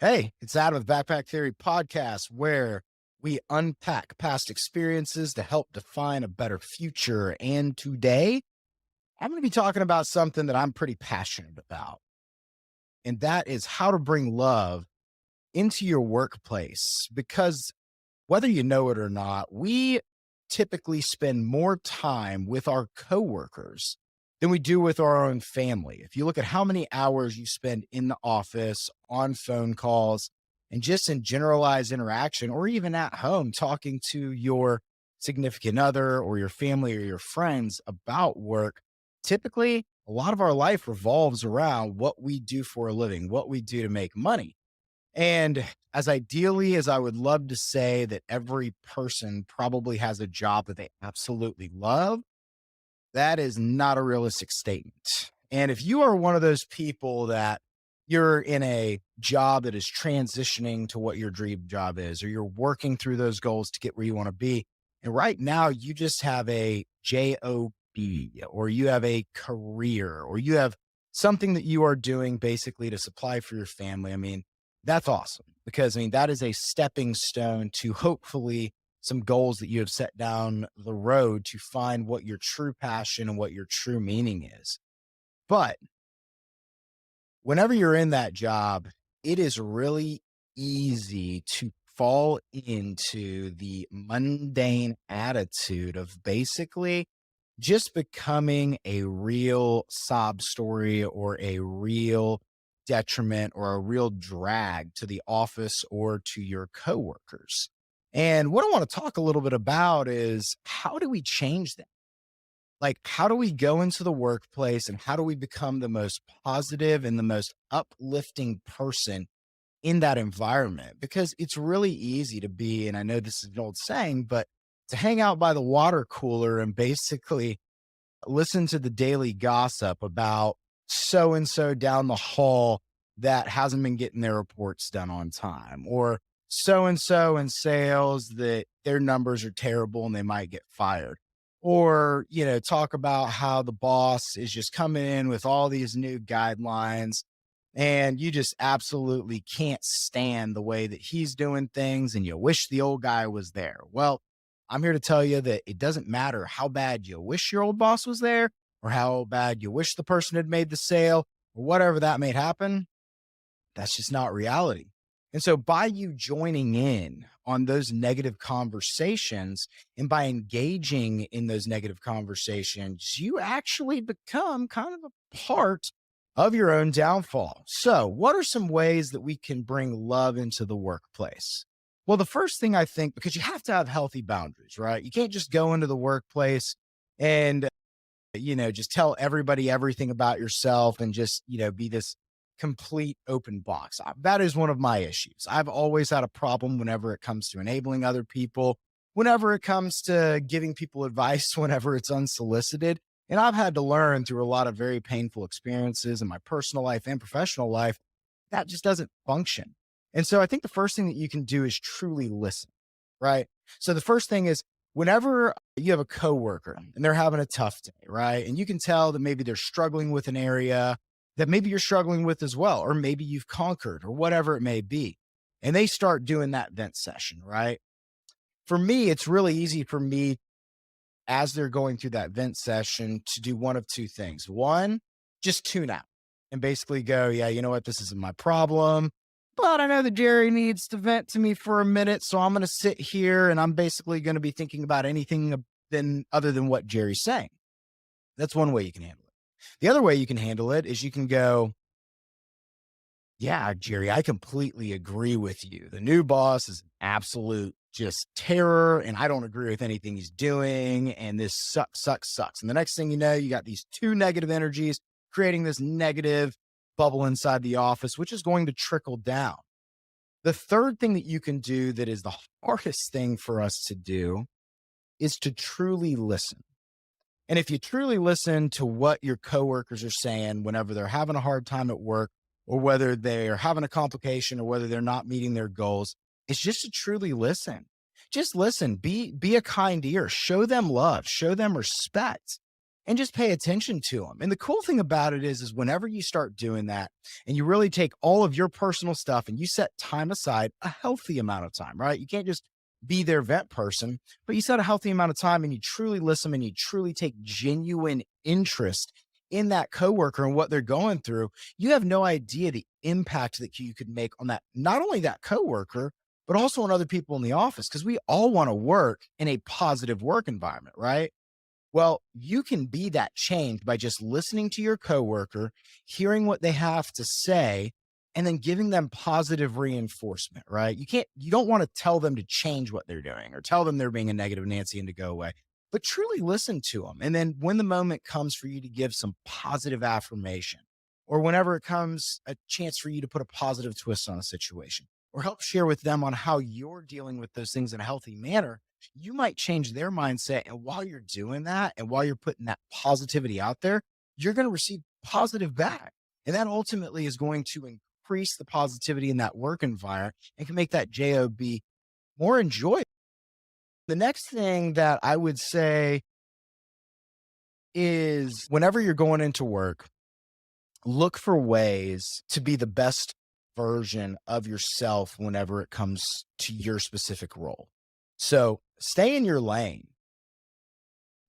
Hey, it's Adam with Backpack Theory Podcast, where we unpack past experiences to help define a better future. And today, I'm going to be talking about something that I'm pretty passionate about, and that is how to bring love into your workplace. Because whether you know it or not, we typically spend more time with our coworkers than we do with our own family. If you look at how many hours you spend in the office, on phone calls, and just in generalized interaction, or even at home talking to your significant other or your family or your friends about work, typically a lot of our life revolves around what we do for a living, what we do to make money. And as ideally as I would love to say that every person probably has a job that they absolutely love, that is not a realistic statement. And if you are one of those people that you're in a job that is transitioning to what your dream job is, or you're working through those goals to get where you want to be, and right now you just have a job, or you have a career, or you have something that you are doing basically to supply for your family. I mean, that's awesome because that is a stepping stone to hopefully some goals that you have set down the road to find what your true passion and what your true meaning is. But whenever you're in that job, it is really easy to fall into the mundane attitude of basically just becoming a real sob story or a real detriment or a real drag to the office or to your coworkers. And what I want to talk a little bit about is how do we change that? Like, how do we go into the workplace and how do we become the most positive and the most uplifting person in that environment? Because it's really easy to be, and I know this is an old saying, but to hang out by the water cooler and basically listen to the daily gossip about so and so down the hall that hasn't been getting their reports done on time, or so and so in sales that their numbers are terrible and they might get fired, or talk about how the boss is just coming in with all these new guidelines and you just absolutely can't stand the way that he's doing things and you wish the old guy was there. Well, I'm here to tell you that it doesn't matter how bad you wish your old boss was there or how bad you wish the person had made the sale or whatever that may happen. That's just not reality. And so, by you joining in on those negative conversations and by engaging in those negative conversations, you actually become kind of a part of your own downfall. So, what are some ways that we can bring love into the workplace? Well, the first thing I think, because you have to have healthy boundaries, right? You can't just go into the workplace and just tell everybody everything about yourself and just, be this complete open box. That is one of my issues. I've always had a problem whenever it comes to enabling other people, whenever it comes to giving people advice, whenever it's unsolicited. And I've had to learn through a lot of very painful experiences in my personal life and professional life that just doesn't function. And so I think the first thing that you can do is truly listen, right? So the first thing is whenever you have a coworker and they're having a tough day, right? And you can tell that maybe they're struggling with an area that maybe you're struggling with as well, or maybe you've conquered or whatever it may be. And they start doing that vent session, right? For me, it's really easy for me as they're going through that vent session to do one of two things. One, just tune out and basically go, yeah, you know what? This isn't my problem. But I know that Jerry needs to vent to me for a minute. So I'm going to sit here and I'm basically going to be thinking about anything other than what Jerry's saying. That's one way you can handle it. The other way you can handle it is you can go, yeah, Jerry, I completely agree with you. The new boss is an absolute just terror, and I don't agree with anything he's doing. And this sucks, sucks, sucks. And the next thing you know, you got these two negative energies creating this negative bubble inside the office, which is going to trickle down. The third thing that you can do that is the hardest thing for us to do is to truly listen. And if you truly listen to what your coworkers are saying whenever they're having a hard time at work, or whether they're having a complication, or whether they're not meeting their goals, it's just to truly listen. Just listen, be a kind ear, show them love, show them respect. and just pay attention to them. And the cool thing about it is whenever you start doing that and you really take all of your personal stuff and you set time aside, a healthy amount of time, right? You can't just be their vent person, but you set a healthy amount of time and you truly listen and you truly take genuine interest in that coworker and what they're going through. You have no idea the impact that you could make on that, not only that coworker, but also on other people in the office, because we all want to work in a positive work environment, right? Well, you can be that change by just listening to your coworker, hearing what they have to say, and then giving them positive reinforcement, right? You don't want to tell them to change what they're doing or tell them they're being a negative Nancy and to go away, but truly listen to them. And then when the moment comes for you to give some positive affirmation, or whenever it comes a chance for you to put a positive twist on a situation, or help share with them on how you're dealing with those things in a healthy manner, you might change their mindset. And while you're doing that and while you're putting that positivity out there, you're going to receive positive back. And that ultimately is going to increase the positivity in that work environment and can make that job more enjoyable. The next thing that I would say is whenever you're going into work, look for ways to be the best version of yourself whenever it comes to your specific role. So stay in your lane.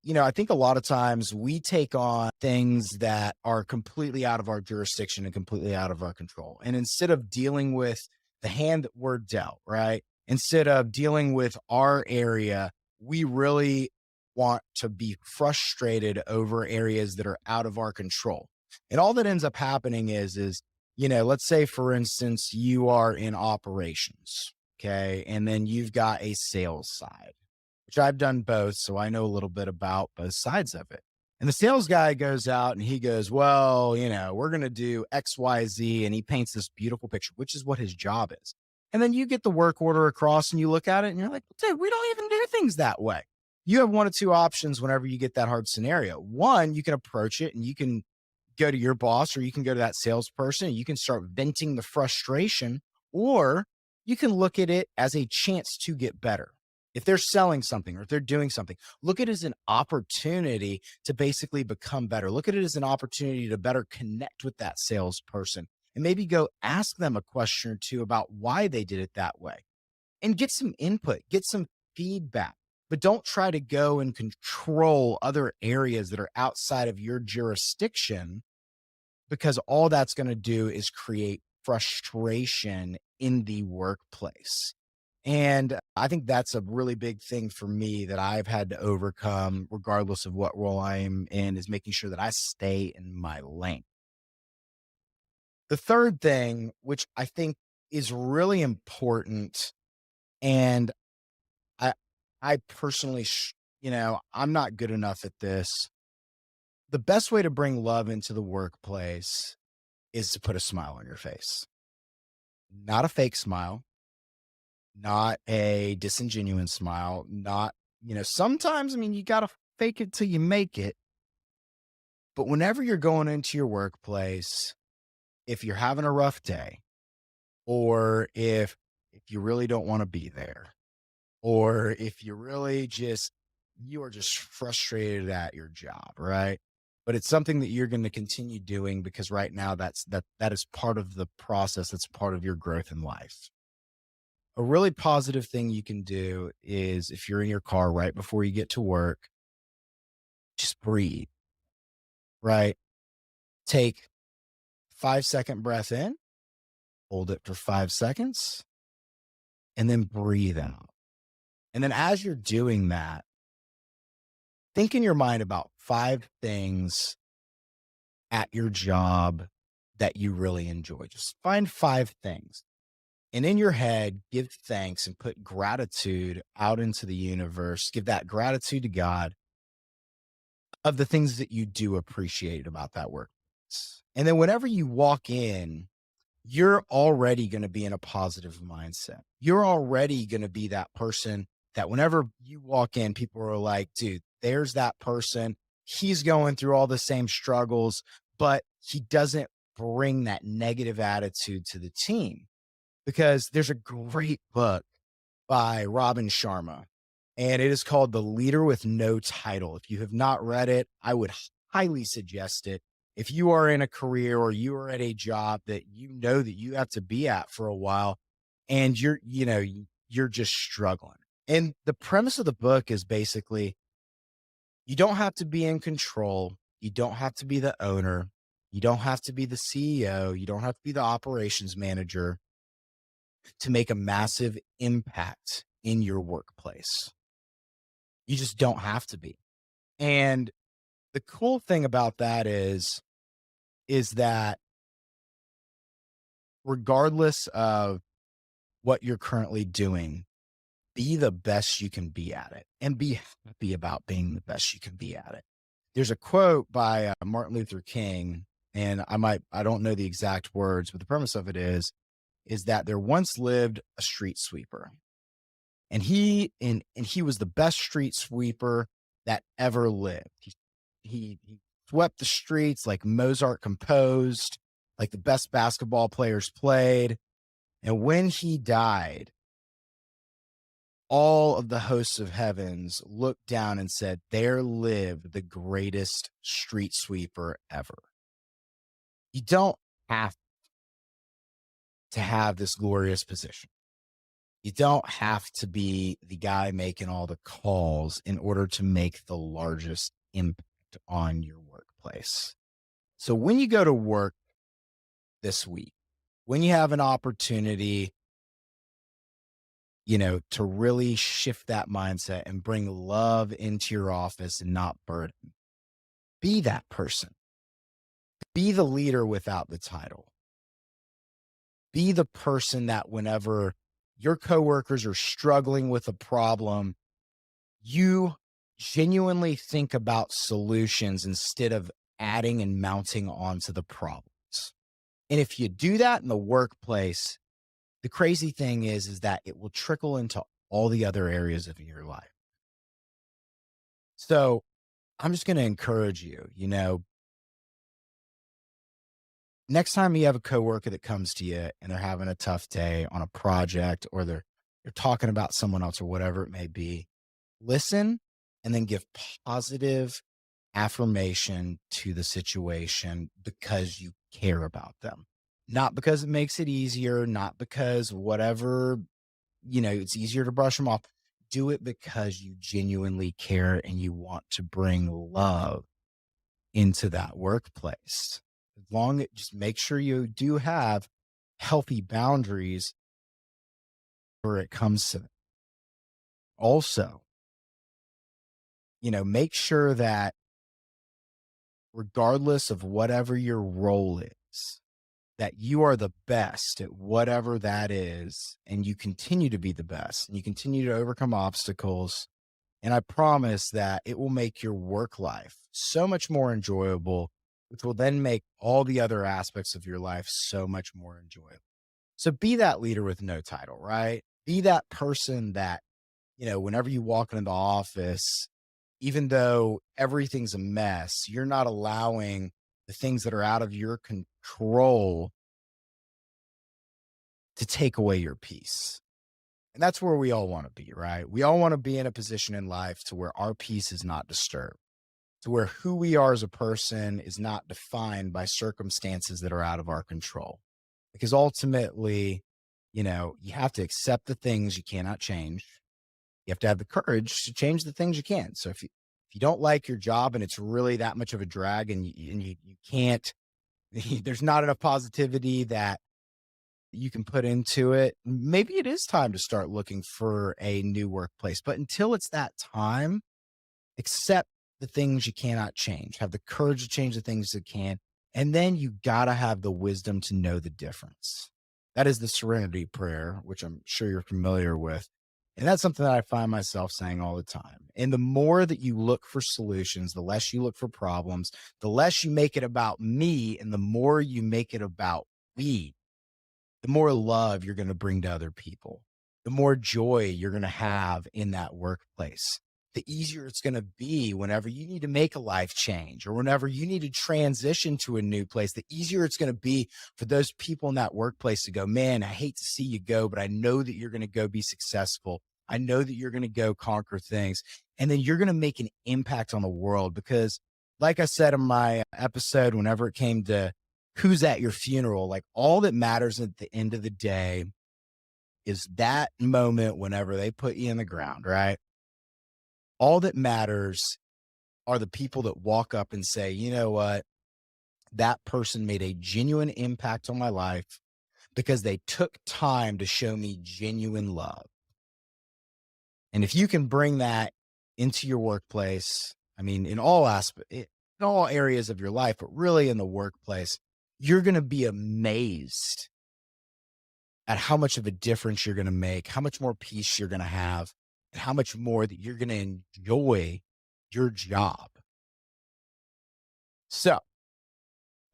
I think a lot of times we take on things that are completely out of our jurisdiction and completely out of our control. And instead of dealing with the hand that we're dealt, right? Instead of dealing with our area, we really want to be frustrated over areas that are out of our control. And all that ends up happening is, let's say, for instance, you are in operations, okay? And then you've got a sales side, which I've done both. So I know a little bit about both sides of it. And the sales guy goes out and he goes, well, we're going to do X, Y, Z. And he paints this beautiful picture, which is what his job is. And then you get the work order across and you look at it and you're like, dude, we don't even do things that way. You have one of two options whenever you get that hard scenario. One, you can approach it and you can go to your boss, or you can go to that salesperson and you can start venting the frustration, or you can look at it as a chance to get better. If they're selling something or if they're doing something, look at it as an opportunity to basically become better. Look at it as an opportunity to better connect with that salesperson and maybe go ask them a question or two about why they did it that way and get some input, get some feedback. But don't try to go and control other areas that are outside of your jurisdiction, because all that's going to do is create frustration in the workplace. And I think that's a really big thing for me that I've had to overcome, regardless of what role I am in, is making sure that I stay in my lane. The third thing, which I think is really important, and I, I personally, I'm not good enough at this. The best way to bring love into the workplace is to put a smile on your face, not a fake smile, not a disingenuous smile, not, sometimes, you got to fake it till you make it. But whenever you're going into your workplace, if you're having a rough day, or if you really don't want to be there, or if you really you are just frustrated at your job, right? But it's something that you're going to continue doing because right now that is part of the process. That's part of your growth in life. A really positive thing you can do is if you're in your car right before you get to work, just breathe, right? Take 5-second breath in, hold it for 5 seconds, and then breathe out. And then as you're doing that, think in your mind about 5 things at your job that you really enjoy. Just find 5 things. And in your head, give thanks and put gratitude out into the universe. Give that gratitude to God of the things that you do appreciate about that work. And then whenever you walk in, you're already going to be in a positive mindset. You're already going to be that person that whenever you walk in, people are like, dude, there's that person. He's going through all the same struggles, but he doesn't bring that negative attitude to the team. Because there's a great book by Robin Sharma, and it is called The Leader with No Title. If you have not read it, I would highly suggest it. If you are in a career or you are at a job that you know that you have to be at for a while and you're just struggling. And the premise of the book is basically you don't have to be in control. You don't have to be the owner. You don't have to be the CEO. You don't have to be the operations manager to make a massive impact in your workplace. You just don't have to be. And the cool thing about that is that regardless of what you're currently doing, be the best you can be at it and be happy about being the best you can be at it. There's a quote by Martin Luther King, and I don't know the exact words, but the premise of it is that there once lived a street sweeper, and he was the best street sweeper that ever lived. He swept the streets like Mozart composed, like the best basketball players played. And when he died, all of the hosts of heavens looked down and said, "There lived the greatest street sweeper ever." You don't have to have this glorious position. You don't have to be the guy making all the calls in order to make the largest impact on your workplace. So when you go to work this week, when you have an opportunity, to really shift that mindset and bring love into your office and not burden, be that person. Be the leader without the title. Be the person that whenever your coworkers are struggling with a problem, you genuinely think about solutions instead of adding and mounting onto the problems. And if you do that in the workplace, the crazy thing is that it will trickle into all the other areas of your life. So I'm just going to encourage you, next time you have a coworker that comes to you and they're having a tough day on a project or they're talking about someone else or whatever it may be, listen and then give positive affirmation to the situation because you care about them. Not because it makes it easier, not because whatever, it's easier to brush them off. Do it because you genuinely care and you want to bring love into that workplace. Just make sure you do have healthy boundaries where it comes to that. Also, make sure that regardless of whatever your role is, that you are the best at whatever that is, and you continue to be the best and you continue to overcome obstacles. And I promise that it will make your work life so much more enjoyable, which will then make all the other aspects of your life so much more enjoyable. So be that leader with no title, right? Be that person that, whenever you walk into the office, even though everything's a mess, you're not allowing the things that are out of your control to take away your peace. And that's where we all want to be, right? We all want to be in a position in life to where our peace is not disturbed, to where who we are as a person is not defined by circumstances that are out of our control. Because ultimately, you have to accept the things you cannot change. You have to have the courage to change the things you can. So if you don't like your job and it's really that much of a drag and you can't, there's not enough positivity that you can put into it, maybe it is time to start looking for a new workplace. But until it's that time, accept the things you cannot change, have the courage to change the things that can. And then you got to have the wisdom to know the difference. That is the serenity prayer, which I'm sure you're familiar with. And that's something that I find myself saying all the time. And the more that you look for solutions, the less you look for problems, the less you make it about me, and the more you make it about we, the more love you're going to bring to other people, the more joy you're going to have in that workplace. The easier it's going to be whenever you need to make a life change or whenever you need to transition to a new place, the easier it's going to be for those people in that workplace to go, "Man, I hate to see you go, but I know that you're going to go be successful. I know that you're going to go conquer things and then you're going to make an impact on the world because, like I said in my episode, whenever it came to who's at your funeral, like all that matters at the end of the day is that moment whenever they put you in the ground, right? All that matters are the people that walk up and say, you know what? That person made a genuine impact on my life because they took time to show me genuine love. And if you can bring that into your workplace, I mean, in all aspects, in all areas of your life, but really in the workplace, you're going to be amazed at how much of a difference you're going to make, how much more peace you're going to have, and how much more that you're going to enjoy your job. So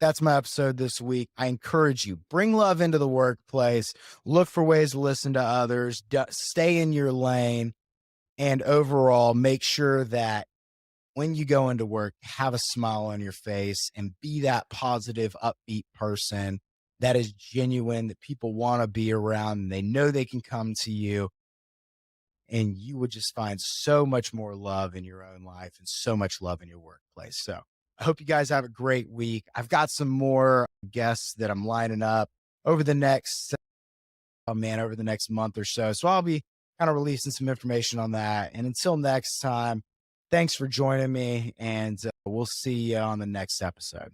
that's my episode this week. I encourage you, bring love into the workplace, look for ways to listen to others, stay in your lane, and overall make sure that when you go into work, have a smile on your face and be that positive, upbeat person that is genuine, that people want to be around and they know they can come to you. And you would just find so much more love in your own life and so much love in your workplace. So I hope you guys have a great week. I've got some more guests that I'm lining up over the next, over the next month or so. So I'll be kind of releasing some information on that. And until next time, thanks for joining me, and we'll see you on the next episode.